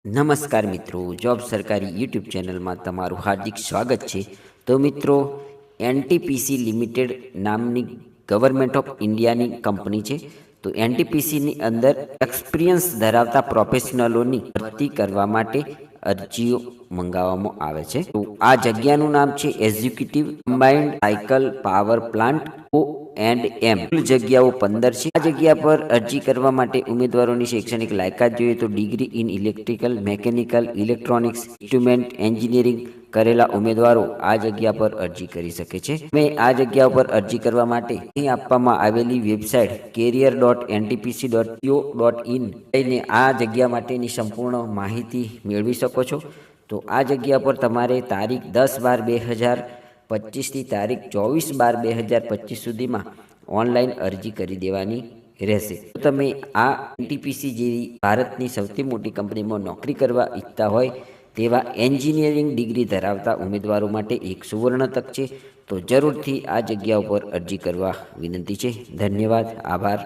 નમસ્કાર મિત્રો, જોબ સરકારી યુટ્યુબ ચેનલમાં તમારું હાર્દિક સ્વાગત છે. તો મિત્રો, એનટીપીસી લિમિટેડ નામની ગવર્મેન્ટ ઓફ ઇન્ડિયાની કંપની છે. તો એનટીપીસીની અંદર એક્સપિરિયન્સ ધરાવતા પ્રોફેશનલોની ભરતી કરવા માટે અરજીઓ મંગાવવામાં આવે છે. તો આ જગ્યાનું નામ છે executive combined cycle power plant O&M. કુલ જગ્યાઓ 15 છે. આ જગ્યા પર અરજી કરવા માટે ઉમેદવારોની શૈક્ષણિક લાયકાત જોઈએ તો degree in electrical, mechanical, electronics, instrument engineering કરેલા ઉમેદવારો આ જગ્યા પર અરજી કરી શકે છે. મેં આ જગ્યા પર અરજી કરવા માટે અહીં આપવામાં આવેલી વેબસાઇટ career.ntpc.co.in જઈને આ જગ્યા માટેની સંપૂર્ણ માહિતી મેળવી શકો છો. તો આ જગ્યા પર તમારે તારીખ 10/12/2025 થી તારીખ 24/12/2025 સુધીમાં ઓનલાઈન અરજી કરી દેવાની રહેશે. જો તમે આ એનટીપીસી જેવી ભારતની સૌથી મોટી કંપનીમાં નોકરી કરવા ઈચ્છતા હોય તેવા એન્જિનિયરિંગ ડિગ્રી ધરાવતા ઉમેદવારો માટે એક સુવર્ણ તક છે. તો જરૂરથી આ જગ્યા ઉપર અરજી કરવા વિનંતી છે. ધન્યવાદ, આભાર.